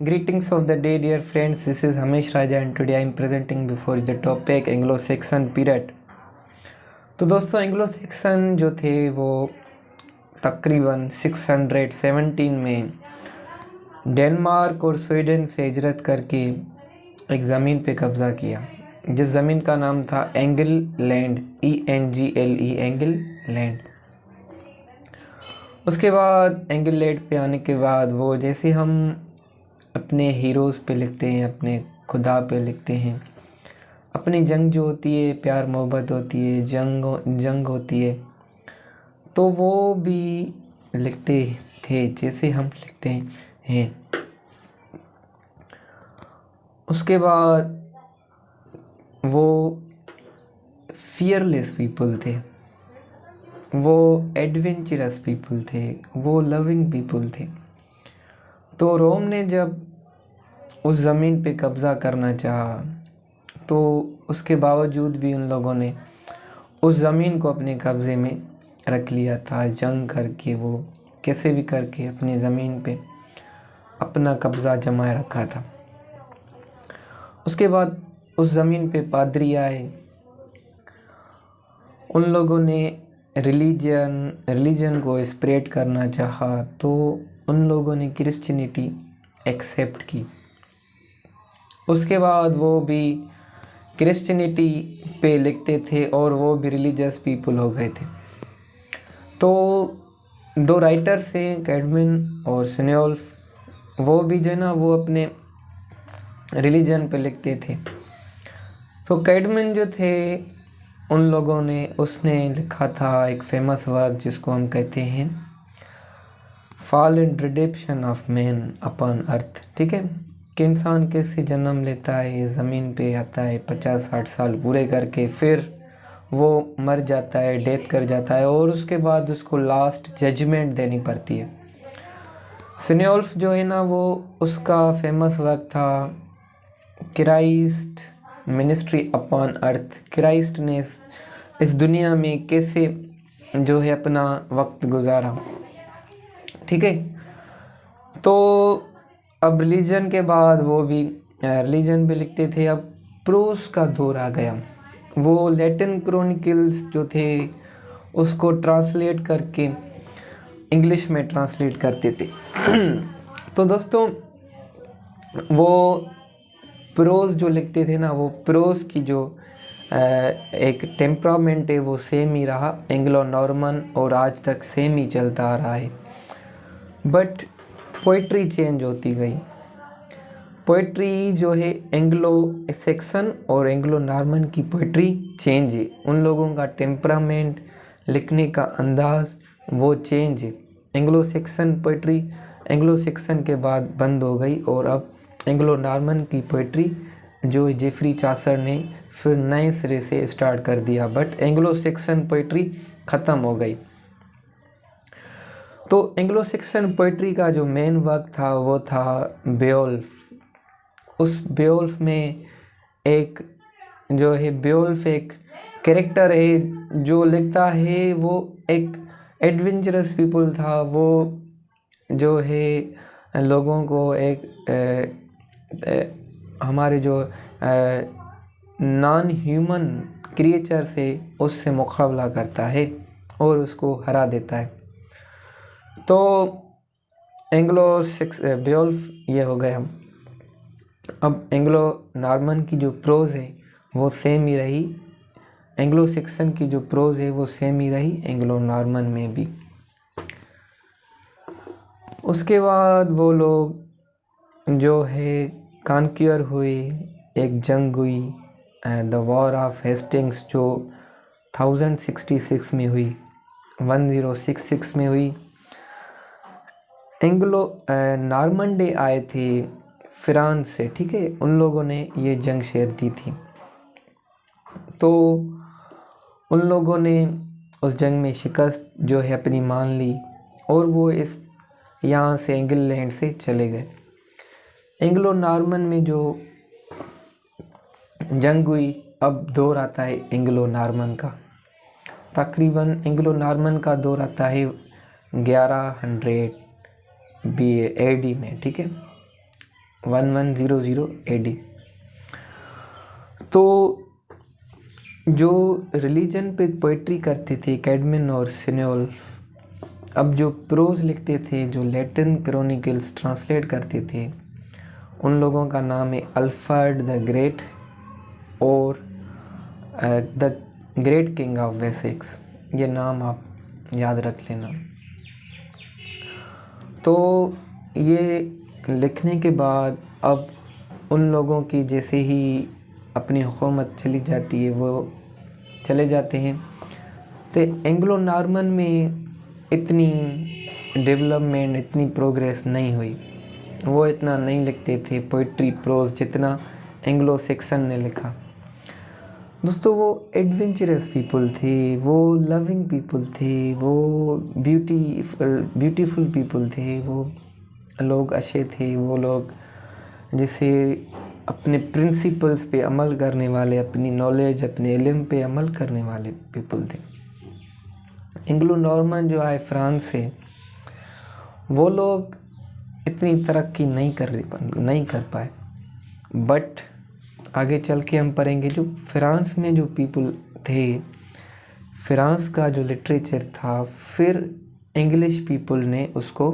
Greetings of the day, dear friends. This is Hamish Raja, and today I am presenting before the topic Anglo-Saxon period. तो दोस्तों Anglo-Saxon जो थे वो तकरीबन 617 में डेनमार्क और स्वीडन से हिजरत करके एक ज़मीन पे कब्ज़ा किया, जिस ज़मीन का नाम था angle land, ENGLE, angle land. उसके बाद एंगल लैंड पे आने के बाद वो जैसे हम अपने हीरोज़ पे लिखते हैं, अपने खुदा पे लिखते हैं, अपनी जंग जो होती है, प्यार मोहब्बत होती है, जंग होती है, तो वो भी लिखते थे जैसे हम लिखते हैं। उसके बाद वो फियरलेस पीपल थे, वो एडवेंचरस पीपल थे, वो लविंग पीपल थे। तो रोम ने जब उस ज़मीन पे कब्ज़ा करना चाहा तो उसके बावजूद भी उन लोगों ने उस ज़मीन को अपने कब्ज़े में रख लिया था। जंग करके वो कैसे भी करके अपनी ज़मीन पे अपना कब्ज़ा जमाए रखा था। उसके बाद उस ज़मीन पे पादरी आए, उन लोगों ने रिलीजन को स्प्रेड करना चाहा, तो उन लोगों ने क्रिश्चियनिटी एक्सेप्ट की। उसके बाद वो भी क्रिश्चियनिटी पे लिखते थे और वो भी रिलीजियस पीपल हो गए थे। तो दो राइटर्स हैं, कैडमन और स्नेओल्फ, वो भी जो है ना वो अपने रिलीजन पे लिखते थे। तो कैडमन जो थे उन लोगों ने उसने लिखा था एक फेमस वर्क जिसको हम कहते हैं fall and redemption of man upon earth. ठीक है, कि इंसान कैसे जन्म लेता है, ज़मीन पे आता है, 50-60 साल पूरे करके फिर वो मर जाता है, डेथ कर जाता है और उसके बाद उसको लास्ट जजमेंट देनी पड़ती है। स्नेओल्फ जो है ना वो उसका फेमस वर्क था Christ ministry upon earth. Christ ने इस दुनिया में कैसे जो है अपना वक्त गुजारा। ठीक है, तो अब रिलीजन के बाद वो भी रिलीजन पे लिखते थे। अब प्रोस का दौर आ गया, वो लैटिन क्रॉनिकल्स जो थे उसको ट्रांसलेट करके इंग्लिश में ट्रांसलेट करते थे। तो दोस्तों वो प्रोस जो लिखते थे ना, वो प्रोस की जो एक टेम्परामेंट है वो सेम ही रहा, एंग्लो नॉर्मन, और आज तक सेम ही चलता आ रहा है। बट पोइट्री चेंज होती गई। पोइट्री जो है एंग्लो सैक्सन और एंग्लो नॉर्मन की पोइट्री चेंज है, उन लोगों का टेम्परामेंट, लिखने का अंदाज वो चेंज है। Anglo Saxon poetry Anglo Saxon के बाद बंद हो गई और अब एंग्लो नॉर्मन की पोइट्री जो जेफरी चासर ने फिर नए सिरे से स्टार्ट कर दिया, बट एंग्लो सैक्सन पोइट्री ख़त्म हो गई। तो एंग्लो सैक्सन पोइट्री का जो मेन वर्क था वो था बेओल्फ। उस बेओल्फ में एक जो है बेओल्फ एक कैरेक्टर है जो लिखता है, वो एक एडवेंचरस पीपल था। वो जो है लोगों को एक हमारे जो नॉन ह्यूमन क्रिएचर से उससे मुकाबला करता है और उसको हरा देता है। तो एंग्लो बेओल्फ ये हो गया। अब एंग्लो नॉर्मन की जो प्रोज है वो सेम ही रही, एंग्लो सैक्सन की जो प्रोज है वो सेम ही रही एंग्लो नॉर्मन में भी। उसके बाद वो लोग जो है कॉन्क्यूर हुए, एक जंग हुई, द वॉर ऑफ हेस्टिंग्स जो 1066 में हुई, 1066 में हुई। एंग्लो नॉर्मंडे आए थे फ्रांस से, ठीक है, उन लोगों ने ये जंग शेर दी थी। तो उन लोगों ने उस जंग में शिकस्त जो है अपनी मान ली और वो इस यहाँ से इंग्लैंड से चले गए। एंग्लो नॉर्मन में जो जंग हुई, अब दौर आता है एंग्लो नॉर्मन का। तकरीबन एंग्लो नॉर्मन का दौर आता है 1100 AD में, ठीक है। 1100 AD। तो जो रिलीजन पे पोइट्री करते थे कैडमन और सिन्योल्फ, अब जो प्रोज लिखते थे, जो लैटिन क्रॉनिकल्स ट्रांसलेट करते थे, उन लोगों का नाम है अल्फ्रेड द ग्रेट और the great king of Wessex. ये नाम आप याद रख लेना। तो ये लिखने के बाद अब उन लोगों की जैसे ही अपनी हुकूमत चली जाती है, वो चले जाते हैं। तो एंग्लो नॉर्मन में इतनी डेवलपमेंट, इतनी प्रोग्रेस नहीं हुई। वो इतना नहीं लिखते थे पोइट्री प्रोज जितना एंग्लो सेक्सन ने लिखा। दोस्तों वो एडवेंचरस पीपल थे, वो लविंग पीपल थे, वो ब्यूटीफुल पीपल थे, वो लोग अच्छे थे, वो लोग जैसे अपने प्रिंसिपल्स पे अमल करने वाले, अपनी नॉलेज, अपने इल्म पे अमल करने वाले पीपल थे। एंग्लो नॉर्मन जो आए फ्रांस से, वो लोग इतनी तरक्की नहीं कर पाए। बट आगे चल के हम पढ़ेंगे जो फ्रांस में जो पीपल थे, फ्रांस का जो लिटरेचर था, फिर इंग्लिश पीपल ने उसको,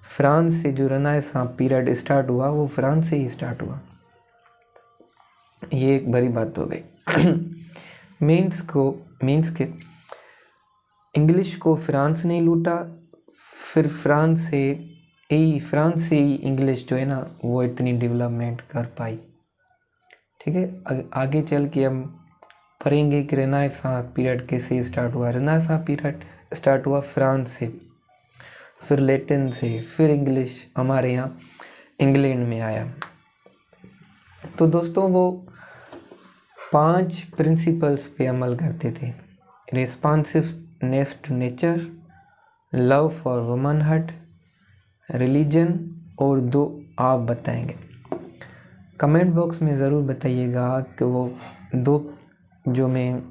फ्रांस से जो रेनेसां पीरियड स्टार्ट हुआ वो फ्रांस से ही स्टार्ट हुआ। ये एक बड़ी बात हो गई। मीन्स के इंग्लिश को फ्रांस ने लूटा, फिर फ्रांस से ही इंग्लिश जो है ना वो इतनी डेवलपमेंट कर पाई। ठीक है, आगे चल के हम पढ़ेंगे कि रेनेसां पीरियड कैसे स्टार्ट हुआ। रेनेसां पीरियड स्टार्ट हुआ फ्रांस से, फिर लैटिन से, फिर इंग्लिश हमारे यहाँ इंग्लैंड में आया। तो दोस्तों वो 5 प्रिंसिपल्स पे अमल करते थे। Responsiveness to nature, love for womanhood, religion, और 2 आप बताएंगे। कमेंट बॉक्स में ज़रूर बताइएगा कि वो 2 जो मैं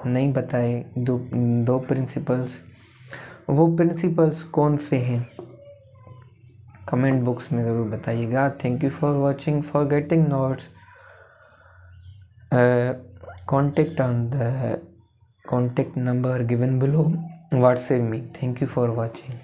नहीं बताए, 2 प्रिंसिपल्स, वो प्रिंसिपल्स कौन से हैं। कमेंट बॉक्स में ज़रूर बताइएगा। Thank you for watching. For getting notes contact on the contact number given below, WhatsApp me. Thank you for watching.